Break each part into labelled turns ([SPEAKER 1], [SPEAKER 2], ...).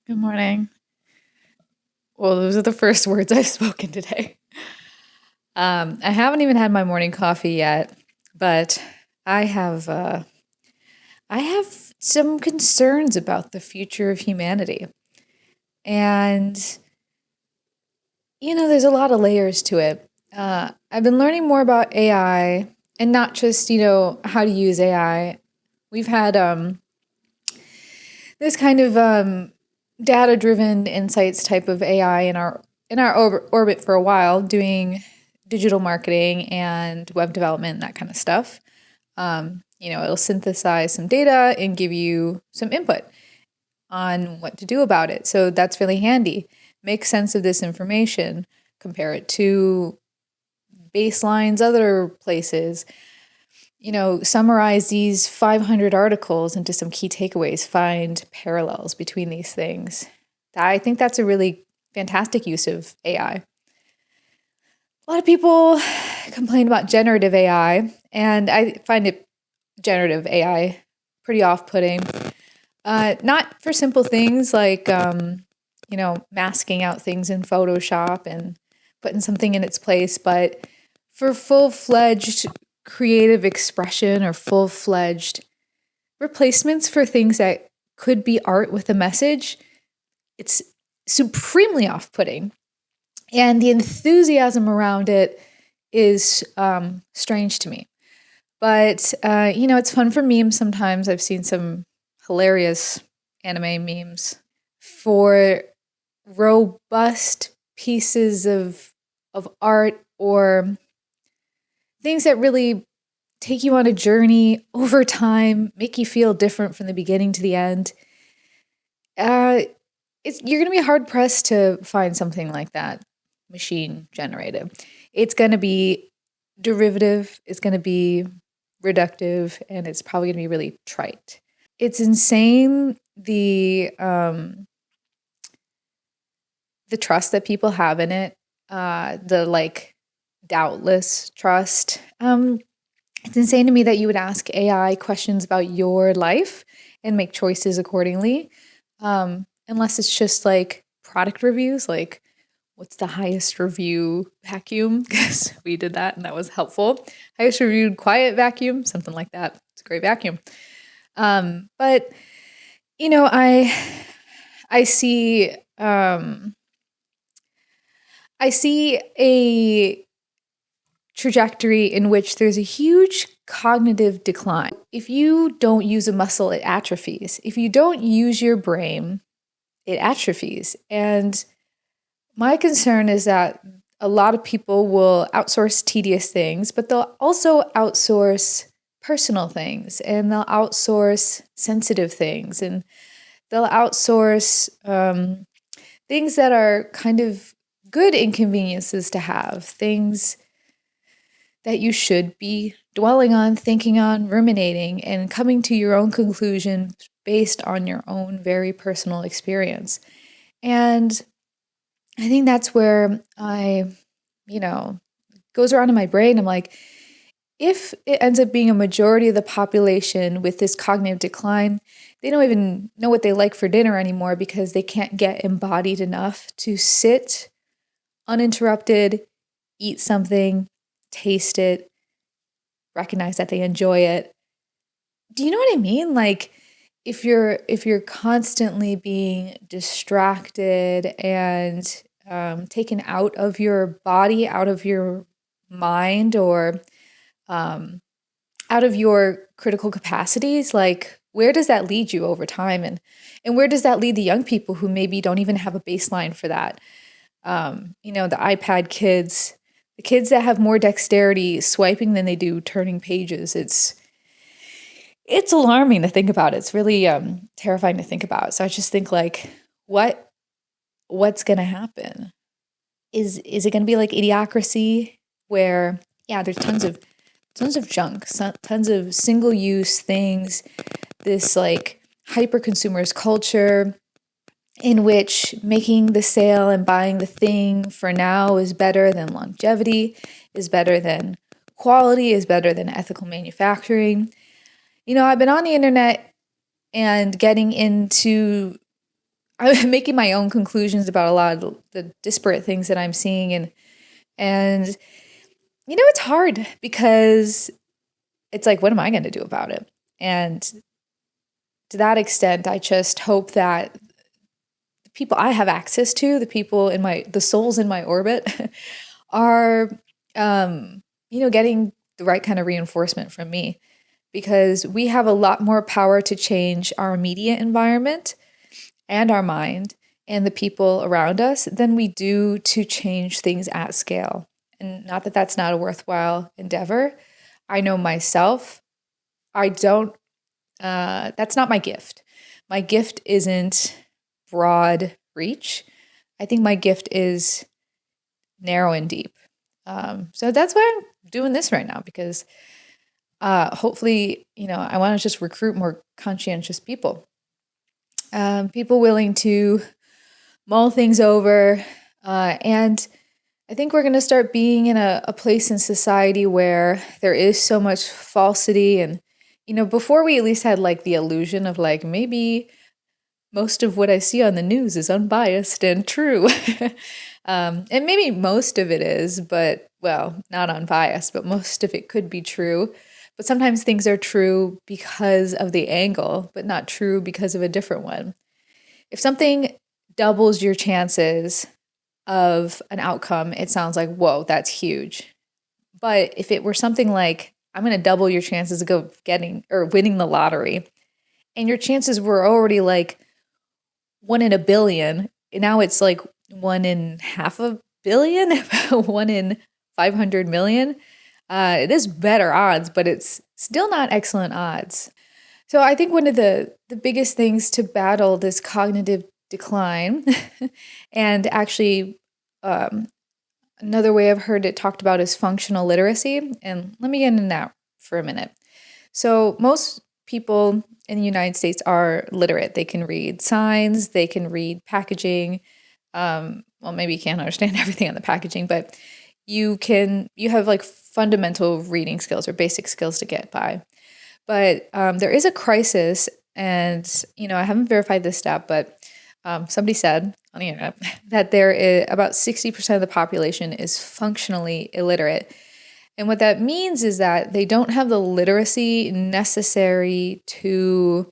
[SPEAKER 1] Good morning. Well, those are the first words I've spoken today. I haven't even had my morning coffee yet, but I have uh, I have some concerns about the future of humanity, and there's a lot of layers to it. I've been learning more about AI, and not just how to use AI. We've had this kind of data-driven insights type of AI in our orbit for a while, doing digital marketing and web development and that kind of stuff. It'll synthesize some data and give you some input on what to do about it. So that's really handy. Make sense of this information, compare it to baselines other places. Summarize these 500 articles into some key takeaways, find parallels between these things. I think that's a really fantastic use of AI. A lot of people complain about generative AI, and I find generative AI pretty off-putting. Not for simple things like, masking out things in Photoshop and putting something in its place, but for full-fledged creative expression or full-fledged replacements for things that could be art with a message, it's supremely off-putting. And the enthusiasm around it is strange to me. But, it's fun for memes sometimes. I've seen some hilarious anime memes for robust pieces of art or things that really take you on a journey over time, make you feel different from the beginning to the end. You're going to be hard pressed to find something like that, machine generated. It's going to be derivative, it's going to be reductive, and it's probably going to be really trite. It's insane the trust that people have in it, the doubtless trust. It's insane to me that you would ask AI questions about your life and make choices accordingly, unless it's just like product reviews, like what's the highest review vacuum? Because we did that and that was helpful. Highest reviewed quiet vacuum, something like that. It's a great vacuum. But I see I see a trajectory in which there's a huge cognitive decline. If you don't use a muscle, it atrophies. If you don't use your brain, it atrophies. And my concern is that a lot of people will outsource tedious things, but they'll also outsource personal things, and they'll outsource sensitive things, and they'll outsource things that are kind of good inconveniences to have, things that you should be dwelling on, thinking on, ruminating, and coming to your own conclusion based on your own very personal experience. And I think that's where goes around in my brain. I'm like, if it ends up being a majority of the population with this cognitive decline, they don't even know what they like for dinner anymore because they can't get embodied enough to sit uninterrupted, eat something, taste it, recognize that they enjoy it. Do you know what I mean? Like, if you're constantly being distracted and taken out of your body, out of your mind, or out of your critical capacities, like, where does that lead you over time? And where does that lead the young people who maybe don't even have a baseline for that? The iPad kids, the kids that have more dexterity swiping than they do turning pages. It's alarming to think about. It's really terrifying to think about. So I just think, like, what's going to happen? Is it going to be like Idiocracy, where there's tons of junk, tons of single-use things, this like hyper-consumerist culture in which making the sale and buying the thing for now is better than longevity, is better than quality, is better than ethical manufacturing. I've been on the internet and getting into I'm making my own conclusions about a lot of the disparate things that I'm seeing, and it's hard because it's like, what am I going to do about it? And to that extent, I just hope that the people I have access to, the souls in my orbit, are, getting the right kind of reinforcement from me, because we have a lot more power to change our immediate environment and our mind and the people around us than we do to change things at scale. And not that that's not a worthwhile endeavor. I know myself, that's not my gift. My gift isn't broad reach. I think my gift is narrow and deep. So that's why I'm doing this right now, because hopefully, I want to just recruit more conscientious people. People willing to mull things over. And I think we're going to start being in a place in society where there is so much falsity. And, before we at least had like the illusion of like, maybe most of what I see on the news is unbiased and true. And maybe most of it is, but well, not unbiased, but most of it could be true. But sometimes things are true because of the angle, but not true because of a different one. If something doubles your chances of an outcome, it sounds like, whoa, that's huge. But if it were something like, I'm going to double your chances of winning the lottery, and your chances were already like 1 in a billion, and now it's like 1 in half a billion, 1 in 500 million, it is better odds, but it's still not excellent odds. So I think one of the biggest things to battle this cognitive decline, and actually another way I've heard it talked about is functional literacy. And let me get into that for a minute. So most people in the United States are literate. They can read signs, they can read packaging. Well, maybe you can't understand everything on the packaging, but you have like fundamental reading skills or basic skills to get by. But there is a crisis, and I haven't verified this stat, but somebody said on the internet that there is about 60% of the population is functionally illiterate. And what that means is that they don't have the literacy necessary to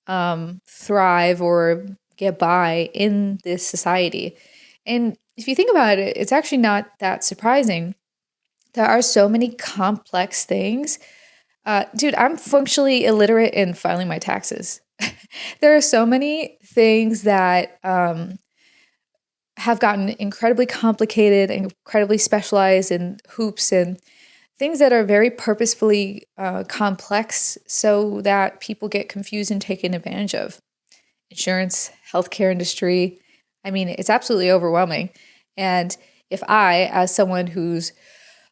[SPEAKER 1] thrive or get by in this society. And if you think about it, it's actually not that surprising. There are so many complex things. Dude, I'm functionally illiterate in filing my taxes. There are so many things that have gotten incredibly complicated and incredibly specialized in hoops and things that are very purposefully complex so that people get confused and taken advantage of. Insurance, healthcare industry. I mean, it's absolutely overwhelming. And if I, as someone who's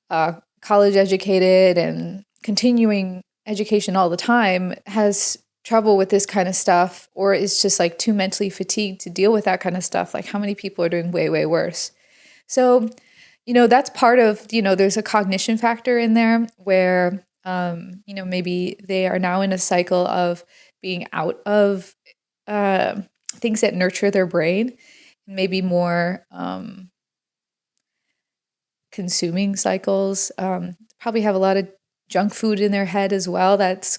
[SPEAKER 1] college educated and continuing education all the time, has trouble with this kind of stuff, or is just like too mentally fatigued to deal with that kind of stuff, like how many people are doing way, way worse? So, that's part of, there's a cognition factor in there where, maybe they are now in a cycle of being out of things that nurture their brain, maybe more consuming cycles, probably have a lot of junk food in their head as well. That's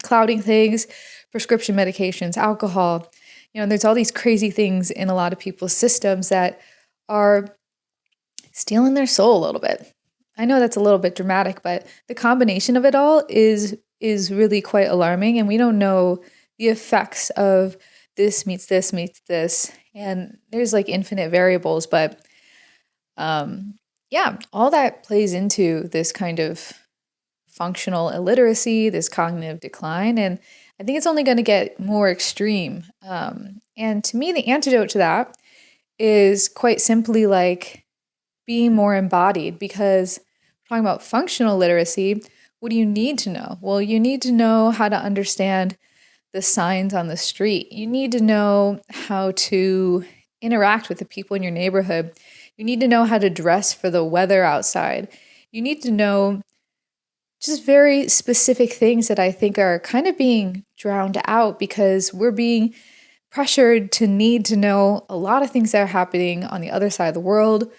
[SPEAKER 1] clouding things, prescription medications, alcohol. There's all these crazy things in a lot of people's systems that are stealing their soul a little bit. I know that's a little bit dramatic, but the combination of it all is really quite alarming, and we don't know the effects of this meets this meets this, and there's like infinite variables, but all that plays into this kind of functional illiteracy, this cognitive decline, and I think it's only going to get more extreme. And to me, the antidote to that is quite simply like being more embodied, because we're talking about functional literacy. What do you need to know? Well, you need to know how to understand the signs on the street. You need to know how to interact with the people in your neighborhood. You need to know how to dress for the weather outside. You need to know just very specific things that I think are kind of being drowned out because we're being pressured to need to know a lot of things that are happening on the other side of the world,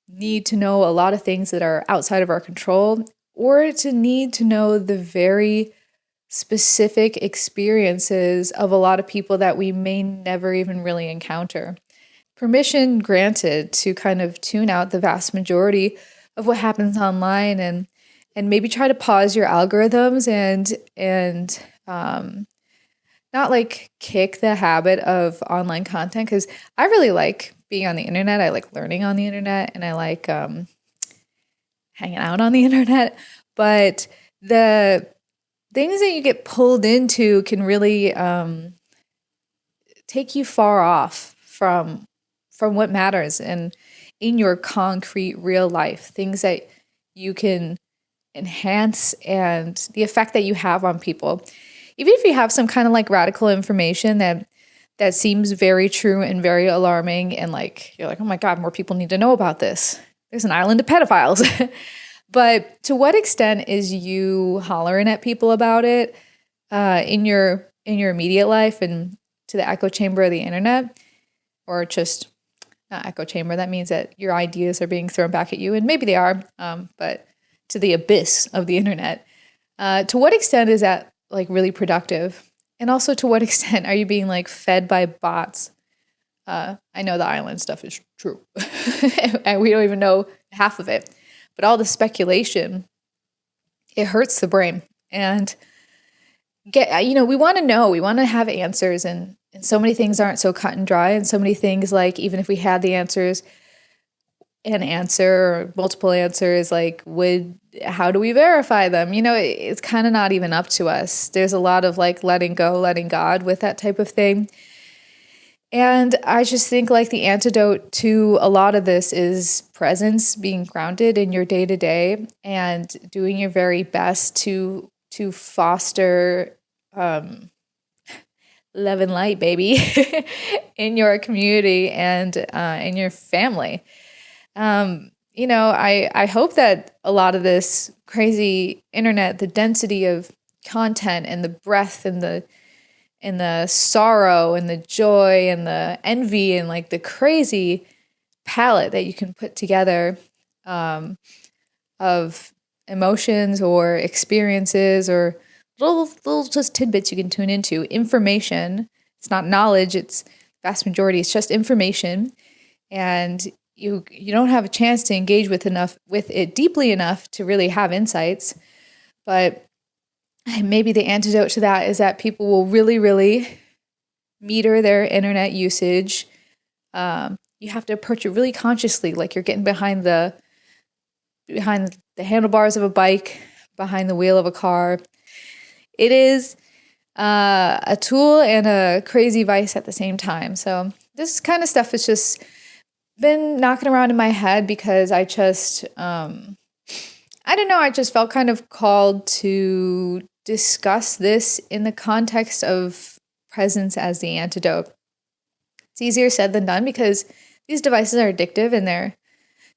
[SPEAKER 1] need to know a lot of things that are outside of our control, or to need to know the very specific experiences of a lot of people that we may never even really encounter. Permission granted to kind of tune out the vast majority of what happens online, and maybe try to pause your algorithms and not like kick the habit of online content, because I really like being on the internet. I like learning on the internet, and I like hanging out on the internet. But the things that you get pulled into can really take you far off from what matters and in your concrete real life, things that you can enhance and the effect that you have on people. Even if you have some kind of like radical information that seems very true and very alarming, and like you're like, oh my God, more people need to know about this. There's an island of pedophiles. But to what extent is you hollering at people about it in your immediate life and to the echo chamber of the internet, or just not echo chamber? That means that your ideas are being thrown back at you, and maybe they are, but to the abyss of the internet. To what extent is that like really productive? And also, to what extent are you being like fed by bots? I know the island stuff is true, and we don't even know half of it. But all the speculation, it hurts the brain. And we want to know, we want to have answers, and so many things aren't so cut and dry, and so many things, like, even if we had the answers, an answer or multiple answers, like, how do we verify them? It's kind of not even up to us. There's a lot of like letting go, letting God with that type of thing. And I just think like the antidote to a lot of this is presence, being grounded in your day to day, and doing your very best to foster love and light, baby, in your community and in your family. I hope that a lot of this crazy internet, the density of content and the breadth and the sorrow and the joy and the envy and like the crazy palette that you can put together of emotions or experiences or little just tidbits you can tune into. Information. It's not knowledge. It's vast majority. It's just information. And you don't have a chance to engage with it deeply enough to really have insights. But maybe the antidote to that is that people will really, really meter their internet usage. You have to approach it really consciously, like you're getting behind the handlebars of a bike, behind the wheel of a car. It is a tool and a crazy vice at the same time. So this kind of stuff has just been knocking around in my head because I just, I don't know, I just felt kind of called to discuss this in the context of presence as the antidote. It's easier said than done because these devices are addictive, and they're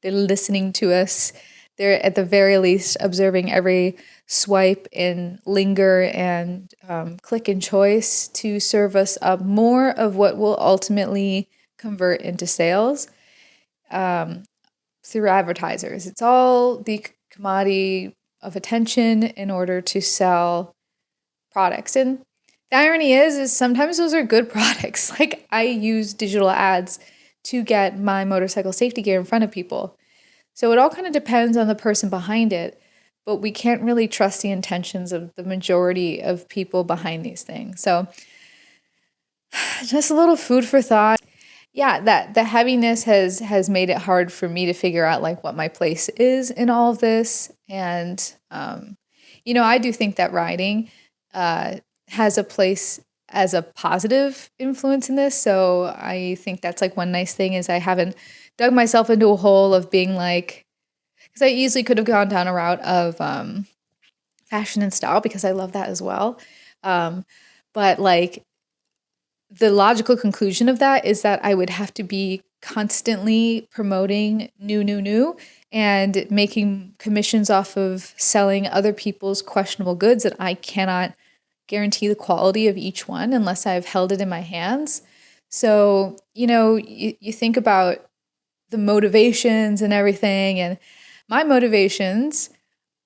[SPEAKER 1] listening to us. They're at the very least observing every swipe and linger and click and choice to serve us up more of what will ultimately convert into sales through advertisers. It's all the commodity of attention in order to sell products. And the irony is sometimes those are good products. Like, I use digital ads to get my motorcycle safety gear in front of people. So it all kind of depends on the person behind it, but we can't really trust the intentions of the majority of people behind these things. So just a little food for thought. Yeah, that the heaviness has made it hard for me to figure out like what my place is in all of this. And, I do think that writing has a place as a positive influence in this. So I think that's like one nice thing is I haven't dug myself into a hole of being like, because I easily could have gone down a route of fashion and style because I love that as well. But like the logical conclusion of that is that I would have to be constantly promoting new and making commissions off of selling other people's questionable goods that I cannot guarantee the quality of each one unless I've held it in my hands. So, you think about the motivations and everything. And my motivations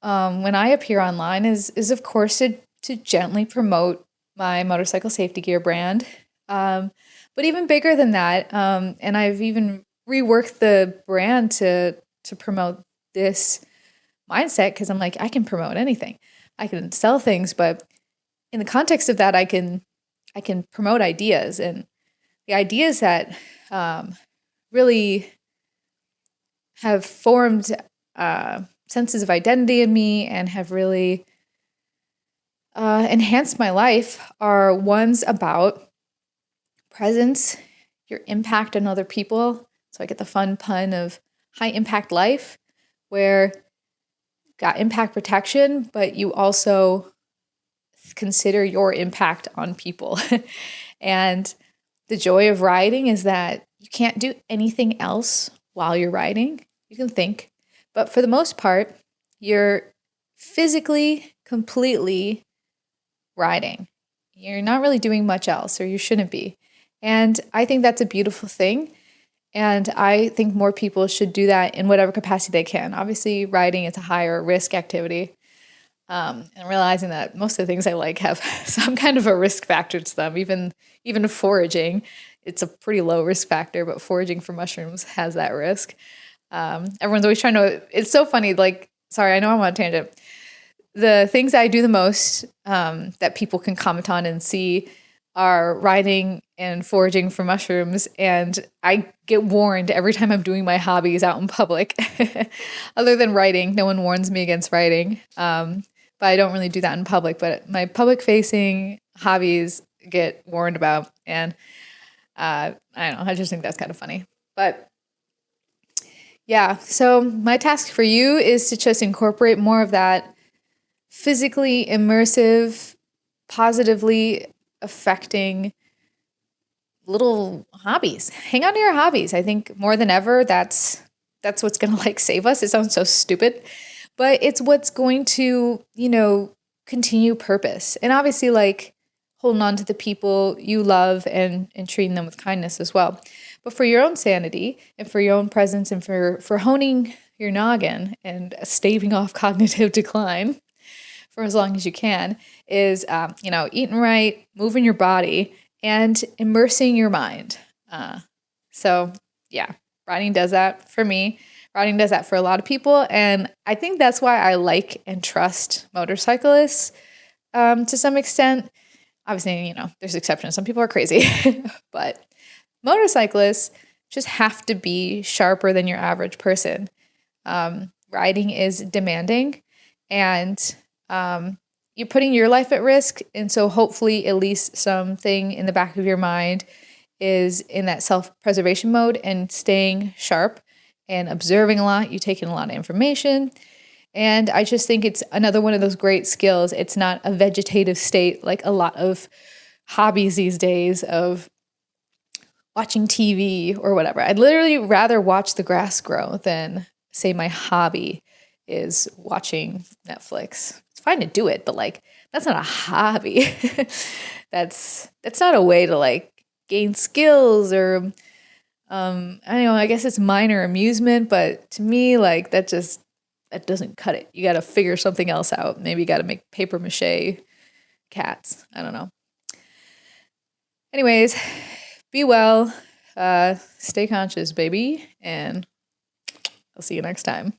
[SPEAKER 1] when I appear online is of course to gently promote my motorcycle safety gear brand. But even bigger than that, and I've even reworked the brand to promote this mindset because I'm like, I can promote anything. I can sell things, but in the context of that, I can promote ideas, and the ideas that really have formed senses of identity in me and have really enhanced my life are ones about presence, your impact on other people. So I get the fun pun of high impact life, where you've got impact protection, but you also consider your impact on people. And the joy of riding is that you can't do anything else while you're riding. You can think, but for the most part, you're physically completely riding. You're not really doing much else, or you shouldn't be. And I think that's a beautiful thing. And I think more people should do that in whatever capacity they can. Obviously, riding is a higher risk activity. And realizing that most of the things I like have some kind of a risk factor to them, even foraging, it's a pretty low risk factor, but foraging for mushrooms has that risk. Everyone's always trying to, it's so funny, sorry, I know I'm on a tangent. The things I do the most that people can comment on and see are riding and foraging for mushrooms. And I get warned every time I'm doing my hobbies out in public. Other than writing, no one warns me against writing. But I don't really do that in public. But my public-facing hobbies get warned about. And I don't know, I just think that's kind of funny. But yeah, so my task for you is to just incorporate more of that physically immersive, positively affecting little hobbies. Hang on to your hobbies. I think more than ever, that's what's going to save us. It sounds so stupid, but it's what's going to, continue purpose. And obviously holding on to the people you love and treating them with kindness as well. But for your own sanity and for your own presence and for honing your noggin and staving off cognitive decline for as long as you can is, eating right, moving your body, and immersing your mind. So yeah, riding does that for me. Riding does that for a lot of people. And I think that's why I like and trust motorcyclists to some extent. Obviously, there's exceptions. Some people are crazy, but motorcyclists just have to be sharper than your average person. Riding is demanding, and you're putting your life at risk. And so hopefully at least something in the back of your mind is in that self-preservation mode and staying sharp and observing a lot. You take in a lot of information. And I just think it's another one of those great skills. It's not a vegetative state like a lot of hobbies these days of watching TV or whatever. I'd literally rather watch the grass grow than say my hobby is watching Netflix. It's fine to do it, but that's not a hobby. That's not a way to gain skills or I don't know, I guess it's minor amusement, but to me that doesn't cut it. You got to figure something else out. Maybe you got to make paper mache cats. I don't know. Anyways, be well, stay conscious, baby, and I'll see you next time.